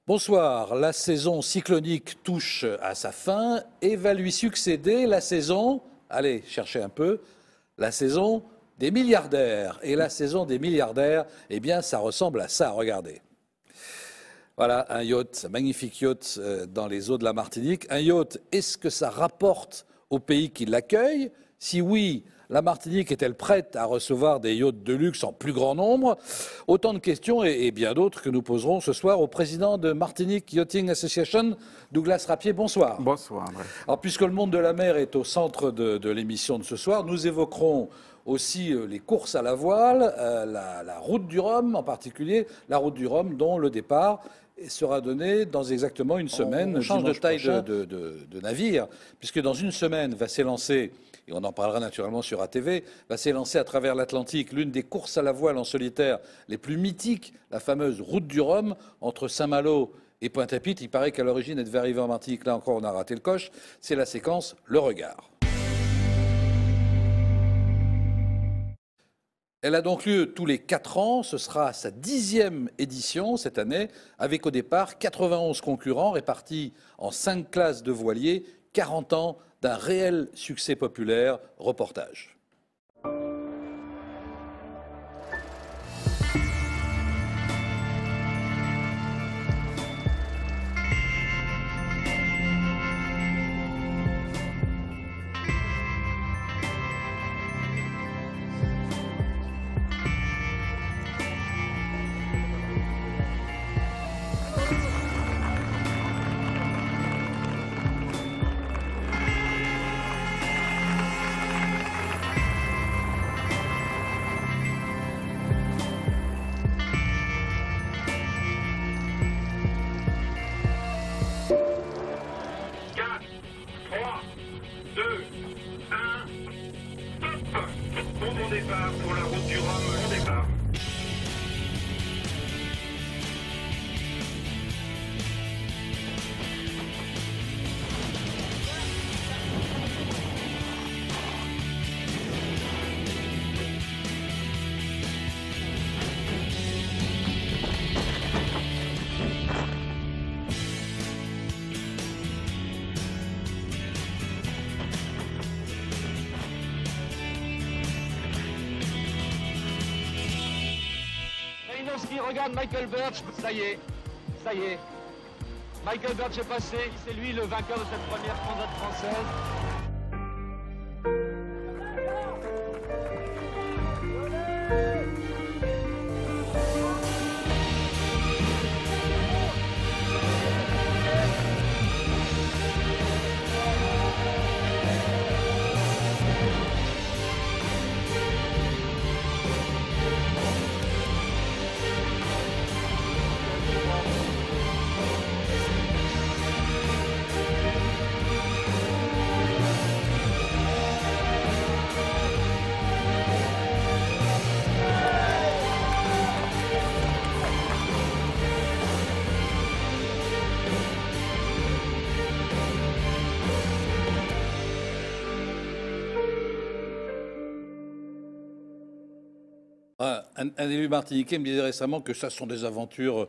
Bonsoir, la saison cyclonique touche à sa fin et va lui succéder la saison, allez, cherchez un peu, la saison des milliardaires. Et la saison des milliardaires, eh bien, ça ressemble à ça, regardez. Voilà, un yacht, un magnifique yacht dans les eaux de la Martinique. Un yacht, est-ce que ça rapporte au pays qui l'accueille? Si oui, la Martinique est-elle prête à recevoir des yachts de luxe en plus grand nombre? Autant de questions et bien d'autres que nous poserons ce soir au président de Martinique Yachting Association, Douglas Rapier. Bonsoir. Bonsoir, André. Alors, puisque le monde de la mer est au centre de l'émission de ce soir, nous évoquerons aussi les courses à la voile, la route du Rhum en particulier, la route du Rhum dont le départ sera donné dans exactement une semaine. On change de taille de navire, puisque dans une semaine va s'élancer, et on en parlera naturellement sur ATV, va s'élancer à travers l'Atlantique l'une des courses à la voile en solitaire les plus mythiques, la fameuse route du Rhum, entre Saint-Malo et Pointe-à-Pitre. Il paraît qu'à l'origine, elle devait arriver en Martinique. Là encore, on a raté le coche. C'est la séquence Le Regard. Elle a donc lieu tous les 4 ans. Ce sera sa 10e édition cette année, avec au départ 91 concurrents répartis en 5 classes de voiliers. 40 ans d'un réel succès populaire. Reportage. Départ pour la route du Rhum, on départ. Regarde Michael Birch, ça y est, ça y est. Michael Birch est passé, c'est lui le vainqueur de cette première transat française. Un élu martiniquais me disait récemment que ça sont des aventures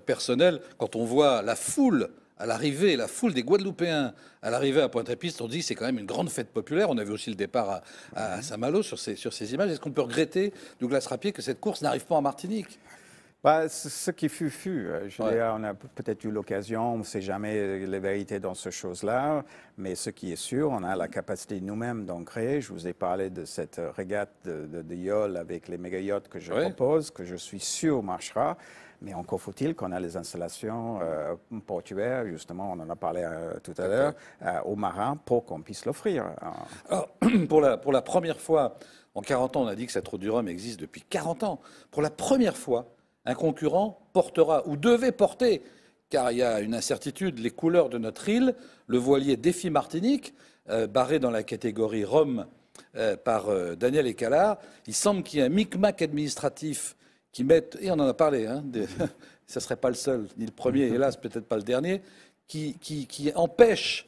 personnelles. Quand on voit la foule à l'arrivée, la foule des Guadeloupéens à l'arrivée à Pointe-à-Pitre, on dit que c'est quand même une grande fête populaire. On a vu aussi le départ à Saint-Malo sur ces images. Est-ce qu'on peut regretter, Douglas Rapier, que cette course n'arrive pas en Martinique? Ce qui fut. On a peut-être eu l'occasion, on ne sait jamais les vérités dans ces choses-là, mais ce qui est sûr, on a la capacité nous-mêmes d'en créer. Je vous ai parlé de cette régate de yacht avec les méga-yachts que je propose, que je suis sûr marchera. Mais encore faut-il qu'on a les installations portuaires, justement, on en a parlé tout à l'heure, aux marins pour qu'on puisse l'offrir. Alors, pour la première fois, en 40 ans, on a dit que cette route du Rhum existe depuis 40 ans. Pour la première fois, un concurrent portera, ou devait porter, car il y a une incertitude, les couleurs de notre île, le voilier Défi Martinique, barré dans la catégorie Rhum par Daniel Escalard. Il semble qu'il y ait un micmac administratif qui mette, et on en a parlé, hein, ça ne serait pas le seul, ni le premier, hélas, peut-être pas le dernier, qui empêche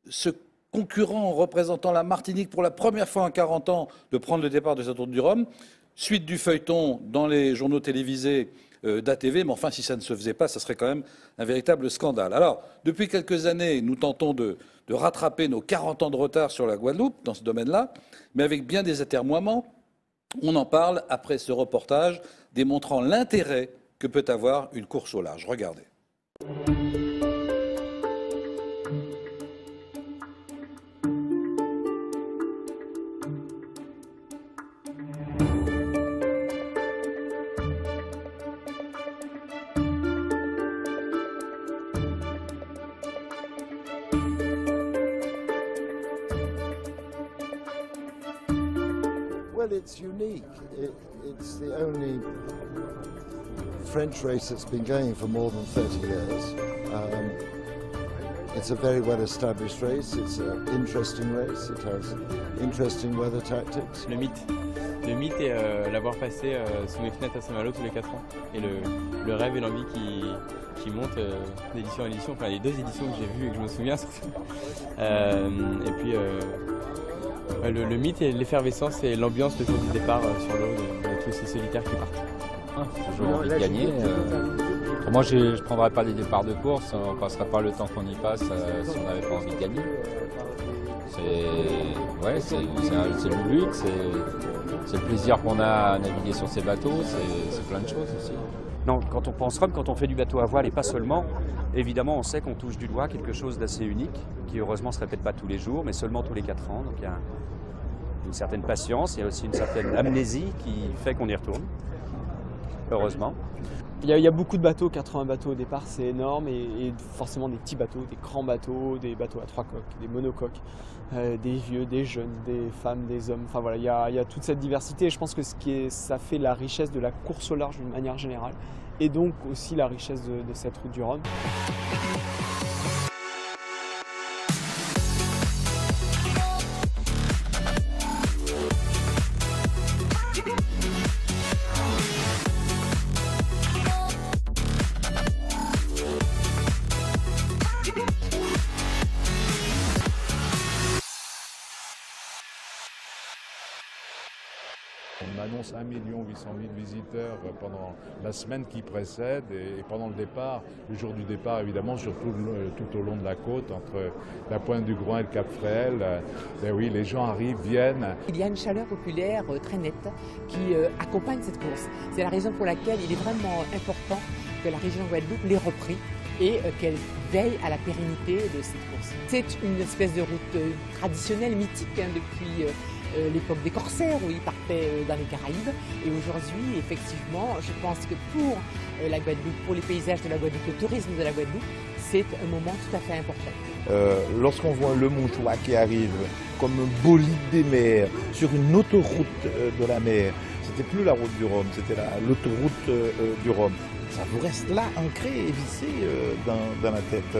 ce concurrent représentant la Martinique pour la première fois en 40 ans de prendre le départ de cette route du Rhum. Suite du feuilleton dans les journaux télévisés, d'ATV, mais enfin, si ça ne se faisait pas, ça serait quand même un véritable scandale. Alors, depuis quelques années, nous tentons de rattraper nos 40 ans de retard sur la Guadeloupe dans ce domaine-là, mais avec bien des atermoiements. On en parle après ce reportage démontrant l'intérêt que peut avoir une course au large. Regardez. Well, it's unique. It's the only French race that's been going for more than 30 years. It's a very well-established race. It's an interesting race. It has interesting weather tactics. Le mythe est l'avoir passé sous mes fenêtres à Saint-Malo tous les 4 ans. Et le rêve et l'envie qui montent d'édition en édition, enfin les 2 éditions que j'ai vues et que je me souviens surtout. Et puis le mythe et l'effervescence et l'ambiance le jour du départ sur l'eau de tous ces solitaires qui partent. J'ai toujours envie de gagner. Moi, je ne prendrais pas les départs de course, on ne passerait pas le temps qu'on y passe si on n'avait pas envie de gagner. C'est le but, c'est le plaisir qu'on a à naviguer sur ces bateaux, c'est plein de choses aussi. Non, quand on pense Rome, quand on fait du bateau à voile et pas seulement, évidemment on sait qu'on touche du doigt quelque chose d'assez unique, qui heureusement ne se répète pas tous les jours, mais seulement tous les 4 ans. Donc il y a une certaine patience, il y a aussi une certaine amnésie qui fait qu'on y retourne, heureusement. Il y a beaucoup de bateaux, 80 bateaux au départ, c'est énorme, et forcément des petits bateaux, des grands bateaux, des bateaux à 3 coques, des monocoques, des vieux, des jeunes, des femmes, des hommes. Enfin voilà, il y a toute cette diversité, et je pense que ça fait la richesse de la course au large d'une manière générale, et donc aussi la richesse de cette route du Rhum. On annonce 1 800 000 visiteurs pendant la semaine qui précède et pendant le départ, le jour du départ évidemment, surtout tout au long de la côte, entre la Pointe du Groin et le Cap Fréhel. Oui, les gens arrivent, viennent. Il y a une chaleur populaire très nette qui accompagne cette course. C'est la raison pour laquelle il est vraiment important que la région Guadeloupe l'ait repris et qu'elle veille à la pérennité de cette course. C'est une espèce de route traditionnelle, mythique, depuis l'époque des corsaires où ils partaient dans les Caraïbes. Et aujourd'hui, effectivement, je pense que pour la Guadeloupe, pour les paysages de la Guadeloupe, le tourisme de la Guadeloupe, c'est un moment tout à fait important. Lorsqu'on voit le Montois qui arrive comme un bolide des mers sur une autoroute de la mer, c'était plus la route du Rhum, c'était l'autoroute du Rhum. Ça vous reste là, ancré et vissé dans la tête.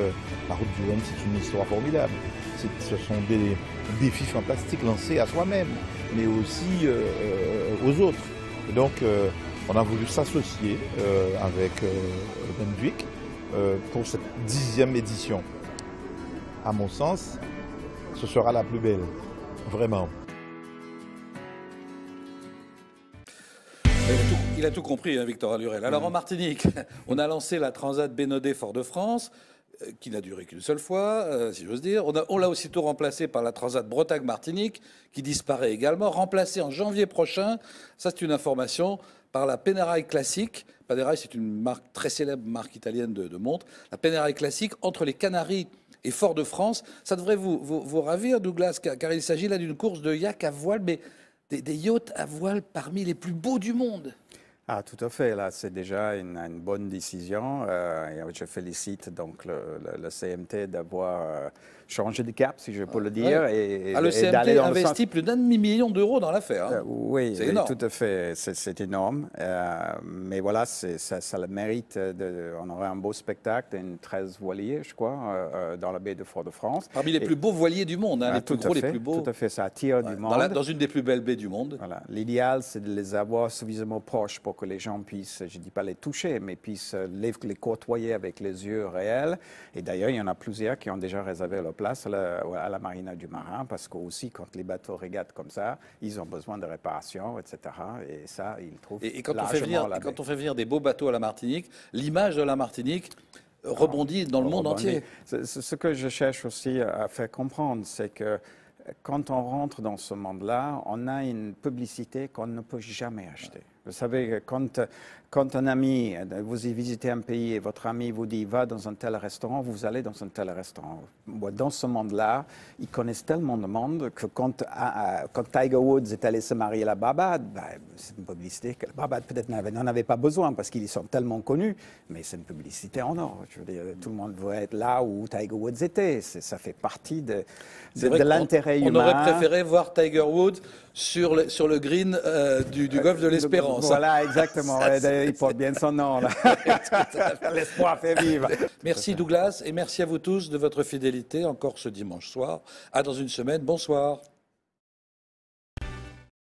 La route du Rhum, c'est une histoire formidable. Ce sont des défis fantastiques lancés à soi-même, mais aussi aux autres. Et donc, on a voulu s'associer avec Benduic pour cette 10e édition. À mon sens, ce sera la plus belle, vraiment. Il a tout compris, hein, Victor Allurel. Alors en Martinique, on a lancé la Transat Bénodet-Fort-de-France, qui n'a duré qu'une seule fois, si j'ose dire. On l'a aussitôt remplacé par la Transat Bretagne-Martinique, qui disparaît également, remplacée en janvier prochain, ça c'est une information, par la Panerai Classique. Panerai, c'est une marque très célèbre, marque italienne de montres. La Panerai Classique, entre les Canaries et Fort-de-France. Ça devrait vous ravir, Douglas, car il s'agit là d'une course de yachts à voile, mais des yachts à voile parmi les plus beaux du monde. Ah, tout à fait. Là, c'est déjà une bonne décision. Et je félicite donc le CMT d'avoir changé de cap, si je peux le dire. Ouais. Le CMT investit plus d'1,5 million d'euros dans l'affaire. Hein. Oui, c'est énorme. Tout à fait. C'est énorme. Mais voilà, ça le mérite. On aurait un beau spectacle, une 13 voiliers, je crois, dans la baie de Fort-de-France. Parmi les plus beaux voiliers du monde, hein, les plus gros, les plus beaux. Tout à fait, ça attire du monde. Dans une des plus belles baies du monde. Voilà. L'idéal, c'est de les avoir suffisamment proches pour pour que les gens puissent, je ne dis pas les toucher, mais puissent les côtoyer avec les yeux réels. Et d'ailleurs, il y en a plusieurs qui ont déjà réservé leur place à la Marina du Marin, parce que aussi, quand les bateaux régattent comme ça, ils ont besoin de réparation, etc. Et ça, ils trouvent Et quand on fait venir des beaux bateaux à la Martinique, l'image de la Martinique rebondit dans le monde entier. Ce que je cherche aussi à faire comprendre, c'est que quand on rentre dans ce monde-là, on a une publicité qu'on ne peut jamais acheter. Vous savez, quand un ami, vous visitez un pays et votre ami vous dit « va dans un tel restaurant », vous allez dans un tel restaurant. Dans ce monde-là, ils connaissent tellement de monde que quand Tiger Woods est allé se marier à la Barbade, c'est une publicité que la Barbade peut-être n'en avait pas besoin parce qu'ils sont tellement connus, mais c'est une publicité en or. Je veux dire, tout le monde veut être là où Tiger Woods était. Ça fait partie de l'intérêt humain. On aurait préféré voir Tiger Woods sur le green du golfe de l'Espérance. Voilà, exactement. Il porte bien son nom. L'espoir fait vivre. Merci Douglas et merci à vous tous de votre fidélité encore ce dimanche soir. À dans une semaine. Bonsoir.